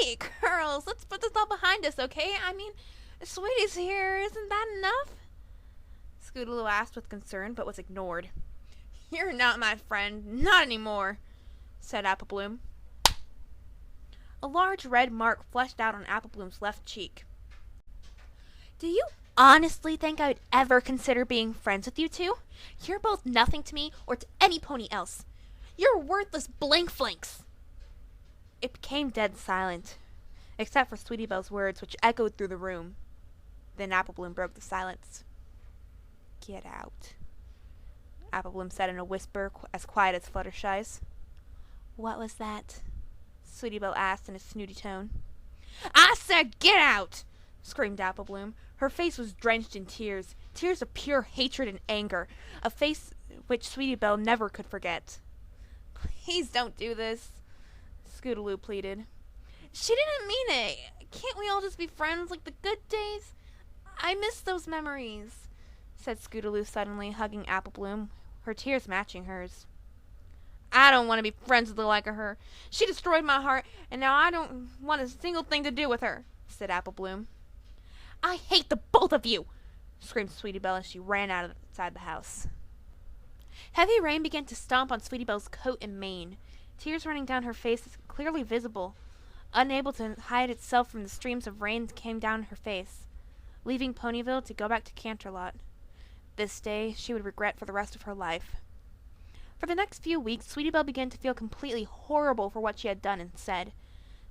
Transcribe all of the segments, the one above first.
Hey, girls, let's put this all behind us, okay? I mean, Sweetie's here. Isn't that enough? Scootaloo asked with concern, but was ignored. You're not my friend. Not anymore, said Apple Bloom. A large red mark fleshed out on Apple Bloom's left cheek. Do you honestly think I would ever consider being friends with you two? You're both nothing to me or to any pony else. You're worthless blank flanks. It became dead silent, except for Sweetie Belle's words, which echoed through the room. Then Apple Bloom broke the silence. Get out, Apple Bloom said in a whisper as quiet as Fluttershy's. What was that? Sweetie Belle asked in a snooty tone. I said get out! Screamed Apple Bloom. Her face was drenched in tears, tears of pure hatred and anger, a face which Sweetie Belle never could forget. Please don't do this, Scootaloo pleaded. She didn't mean it. Can't we all just be friends like the good days? I miss those memories, said Scootaloo suddenly, hugging Apple Bloom, her tears matching hers. I don't want to be friends with the like of her. She destroyed my heart, and now I don't want a single thing to do with her, said Apple Bloom. I hate the both of you, screamed Sweetie Belle as she ran outside the house. Heavy rain began to stomp on Sweetie Belle's coat and mane, tears running down her face clearly visible. Unable to hide itself from the streams of rain that came down her face, leaving Ponyville to go back to Canterlot. This day she would regret for the rest of her life. For the next few weeks, Sweetie Belle began to feel completely horrible for what she had done and said.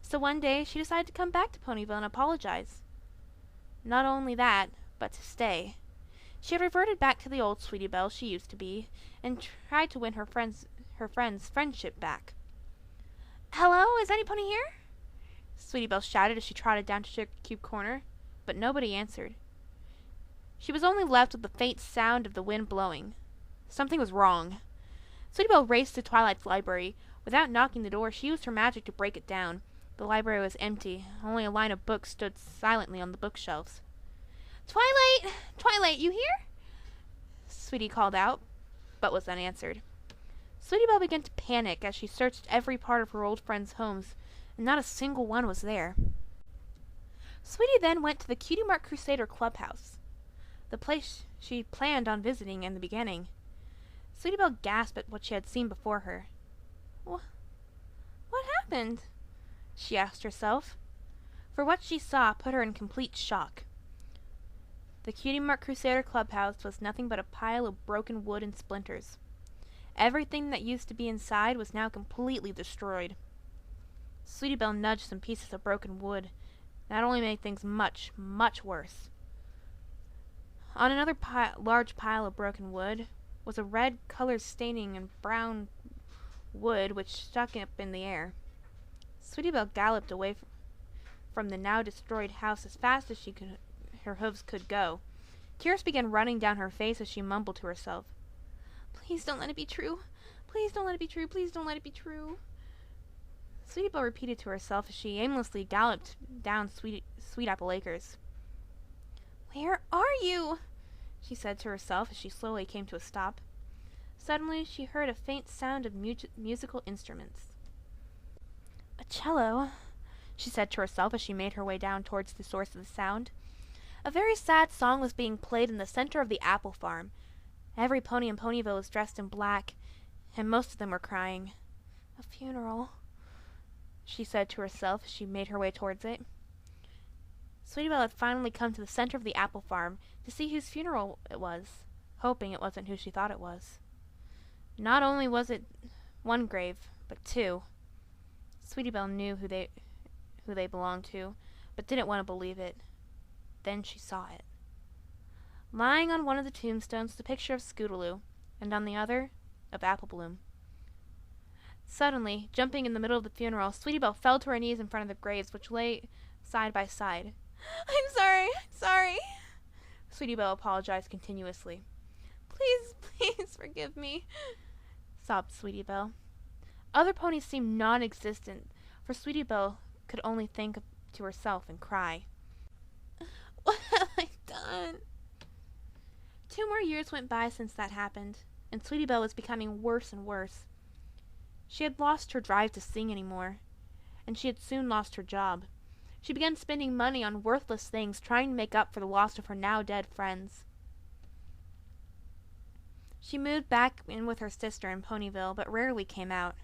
So one day she decided to come back to Ponyville and apologize. Not only that, but to stay. She had reverted back to the old Sweetie Belle she used to be, and tried to win her friend's friendship back. Hello, is any pony here? Sweetie Belle shouted as she trotted down to Sugar Cube Corner, but nobody answered. She was only left with the faint sound of the wind blowing. Something was wrong. Sweetie Belle raced to Twilight's library. Without knocking the door, she used her magic to break it down. The library was empty. Only a line of books stood silently on the bookshelves. Twilight! Twilight, you here? Sweetie called out, but was unanswered. Sweetie Belle began to panic as she searched every part of her old friends' homes, and not a single one was there. Sweetie then went to the Cutie Mark Crusader clubhouse, the place she planned on visiting in the beginning. Sweetie Belle gasped at what she had seen before her. What happened? She asked herself, for what she saw put her in complete shock. The Cutie Mark Crusader clubhouse was nothing but a pile of broken wood and splinters. Everything that used to be inside was now completely destroyed. Sweetie Belle nudged some pieces of broken wood. That only made things much, much worse. On another large pile of broken wood was a red color staining and brown wood which stuck up in the air. Sweetie Belle galloped away from the now destroyed house as fast as her hooves could go. Tears began running down her face as she mumbled to herself. Please don't let it be true. Please don't let it be true. Please don't let it be true. Sweetie Belle repeated to herself as she aimlessly galloped down Sweet Apple Acres. Where are you? She said to herself as she slowly came to a stop. Suddenly she heard a faint sound of musical instruments. A cello, she said to herself as she made her way down towards the source of the sound. A very sad song was being played in the center of the apple farm. Every pony in Ponyville was dressed in black, and most of them were crying. A funeral, she said to herself as she made her way towards it. Sweetie Belle had finally come to the center of the apple farm to see whose funeral it was, hoping it wasn't who she thought it was. Not only was it one grave, but two. Sweetie Belle knew who they belonged to, but didn't want to believe it. Then she saw it. Lying on one of the tombstones was a picture of Scootaloo, and on the other, of Apple Bloom. Suddenly, jumping in the middle of the funeral, Sweetie Belle fell to her knees in front of the graves, which lay side by side. I'm sorry. Sweetie Belle apologized continuously. Please forgive me, sobbed Sweetie Belle. Other ponies seemed non-existent, for Sweetie Belle could only think to herself and cry. What have I done? 2 more years went by since that happened, and Sweetie Belle was becoming worse and worse. She had lost her drive to sing anymore. and she had soon lost her job. She began spending money on worthless things, trying to make up for the loss of her now dead friends. She moved back in with her sister in Ponyville, but rarely came out.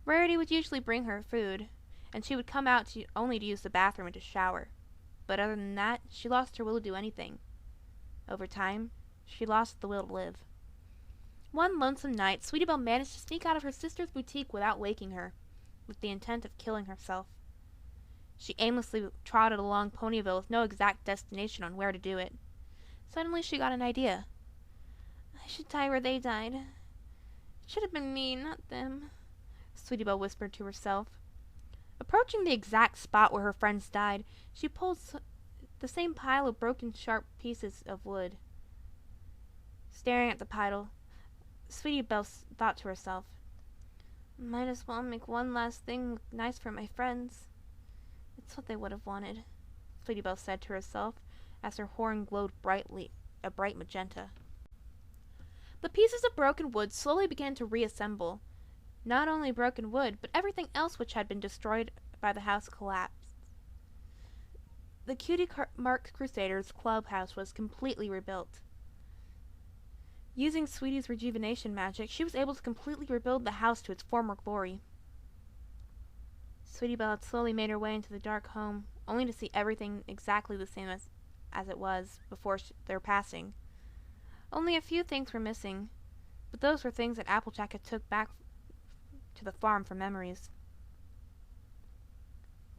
Rarity would usually bring her food, and she would come out only to use the bathroom and to shower. But other than that, she lost her will to do anything. Over time, she lost the will to live. One lonesome night, Sweetie Belle managed to sneak out of her sister's boutique without waking her, with the intent of killing herself. She aimlessly trotted along Ponyville with no exact destination on where to do it. Suddenly she got an idea. I should die where they died. It should have been me, not them, Sweetie Belle whispered to herself. Approaching the exact spot where her friends died, she pulled the same pile of broken sharp pieces of wood. Staring at the pile, Sweetie Belle thought to herself, might as well make one last thing look nice for my friends. It's what they would have wanted, Sweetie Belle said to herself, as her horn glowed brightly, a bright magenta. The pieces of broken wood slowly began to reassemble. Not only broken wood, but everything else which had been destroyed by the house collapsed. The Cutie Mark Crusaders clubhouse was completely rebuilt. Using Sweetie's rejuvenation magic, she was able to completely rebuild the house to its former glory. Sweetie Belle had slowly made her way into the dark home, only to see everything exactly the same as it was before their passing. Only a few things were missing, but those were things that Applejack had took back to the farm for memories.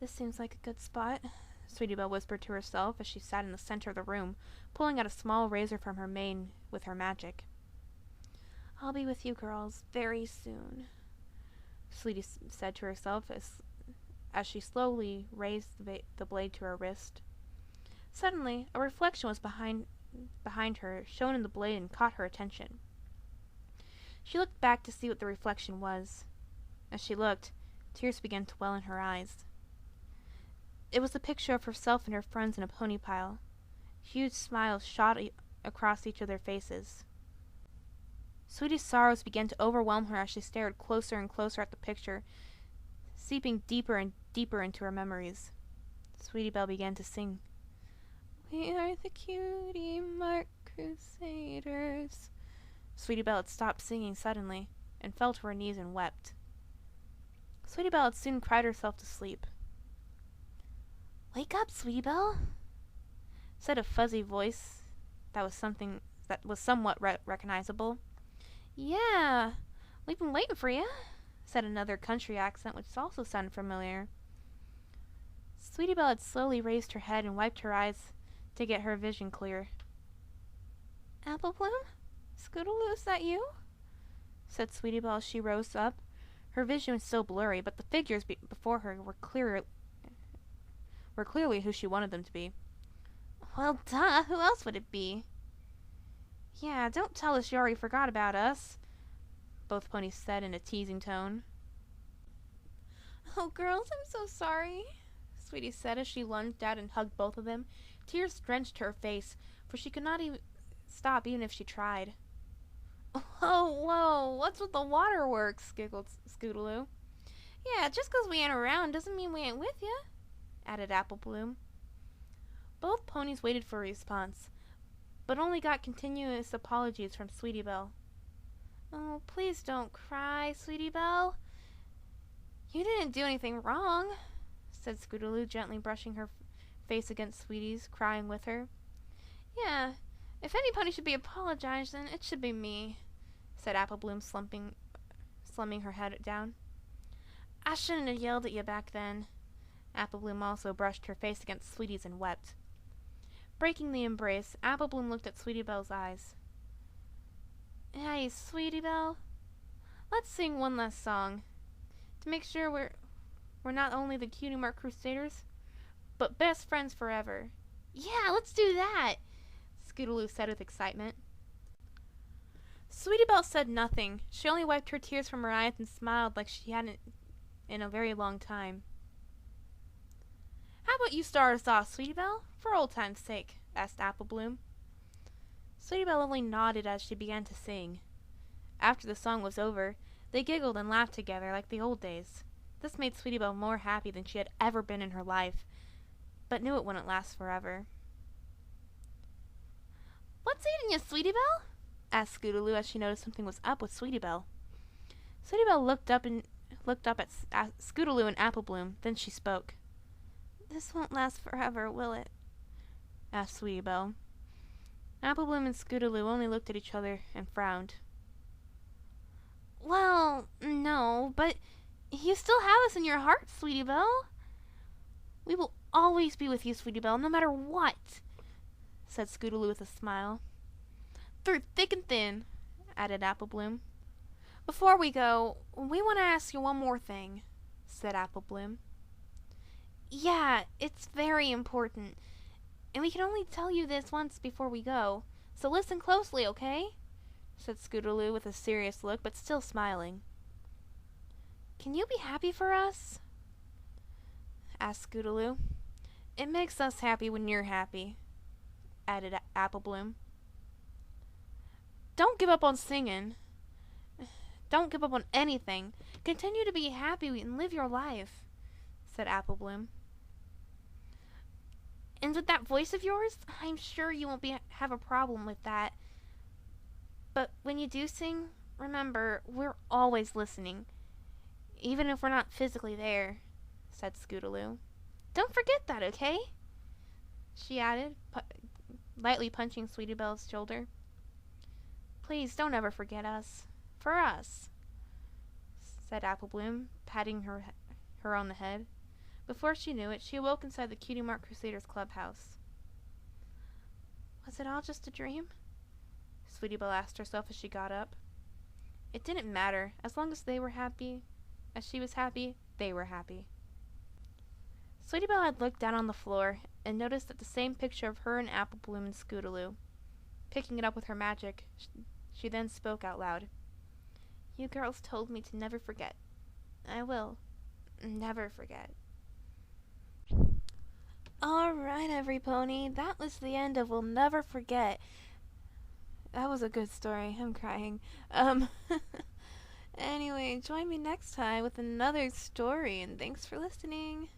This seems like a good spot, Sweetie Belle whispered to herself as she sat in the center of the room, pulling out a small razor from her mane with her magic. I'll be with you girls very soon, Sweetie said to herself as she slowly raised the blade to her wrist. Suddenly, a reflection was behind her, shown in the blade, and caught her attention. She looked back to see what the reflection was. As she looked, tears began to well in her eyes. It was a picture of herself and her friends in a pony pile. Huge smiles shot across each of their faces. Sweetie's sorrows began to overwhelm her as she stared closer and closer at the picture, seeping deeper and deeper into her memories. Sweetie Belle began to sing. We are the Cutie Mark Crusaders. Sweetie Belle had stopped singing suddenly, and fell to her knees and wept. Sweetie Belle had soon cried herself to sleep. Wake up, Sweetie Belle, said a fuzzy voice that was somewhat recognizable. Yeah, we've been waiting for you, said another country accent which also sounded familiar. Sweetie Belle had slowly raised her head and wiped her eyes to get her vision clear. Apple Bloom? Scootaloo, is that you? Said Sweetie Belle as she rose up. Her vision was still blurry, but the figures before her were clearly who she wanted them to be. Well, duh, who else would it be? Yeah, don't tell us you already forgot about us, both ponies said in a teasing tone. Oh, girls, I'm so sorry, Sweetie said as she lunged out and hugged both of them. Tears drenched her face, for she could not even stop even if she tried. Oh, whoa, what's with the waterworks? Giggled Scootaloo. Yeah, just 'cause we ain't around doesn't mean we ain't with ya, added Apple Bloom. Both ponies waited for a response, but only got continuous apologies from Sweetie Belle. Oh, please don't cry, Sweetie Belle. You didn't do anything wrong, said Scootaloo, gently brushing her face against Sweetie's, crying with her. Yeah, if any pony should be apologized, then it should be me, said Apple Bloom, slumming her head down. I shouldn't have yelled at you back then. Apple Bloom also brushed her face against Sweetie's and wept. Breaking the embrace, Apple Bloom looked at Sweetie Belle's eyes. Hey, Sweetie Belle, let's sing one last song, to make sure we're not only the Cutie Mark Crusaders, but best friends forever. Yeah, let's do that, Scootaloo said with excitement. Sweetie Belle said nothing. She only wiped her tears from her eyes and smiled like she hadn't in a very long time. How about you start us off, Sweetie Belle, for old time's sake? Asked Apple Bloom. Sweetie Belle only nodded as she began to sing. After the song was over, they giggled and laughed together like the old days. This made Sweetie Belle more happy than she had ever been in her life, but knew it wouldn't last forever. "What's eating you, Sweetie Belle?" asked Scootaloo as she noticed something was up with Sweetie Belle. Sweetie Belle looked up at Scootaloo and Apple Bloom. Then she spoke. "This won't last forever, will it?" asked Sweetie Belle. Apple Bloom and Scootaloo only looked at each other and frowned. "Well, no, but you still have us in your heart, Sweetie Belle. We will always be with you, Sweetie Belle, no matter what," said Scootaloo with a smile. "Through thick and thin," added Apple Bloom. "Before we go, we want to ask you one more thing," said Apple Bloom. "Yeah, it's very important, and we can only tell you this once before we go, so listen closely, okay?" said Scootaloo with a serious look, but still smiling. "Can you be happy for us?" asked Scootaloo. "It makes us happy when you're happy," added Apple Bloom. "Don't give up on singing. Don't give up on anything. Continue to be happy and live your life," said Apple Bloom. "And with that voice of yours, I'm sure you won't have a problem with that. But when you do sing, remember, we're always listening, even if we're not physically there," said Scootaloo. "Don't forget that, okay?" she added, lightly punching Sweetie Belle's shoulder. "Please don't ever forget us. For us," said Apple Bloom, patting her on the head. Before she knew it, she awoke inside the Cutie Mark Crusaders clubhouse. Was it all just a dream? Sweetie Belle asked herself as she got up. It didn't matter. As long as they were happy, as she was happy, they were happy. Sweetie Belle had looked down on the floor and noticed that the same picture of her and Apple Bloom and Scootaloo. Picking it up with her magic, she then spoke out loud. "You girls told me to never forget. I will. Never forget." Alright, everypony. That was the end of We'll Never Forget. That was a good story. I'm crying. Anyway, join me next time with another story, and thanks for listening.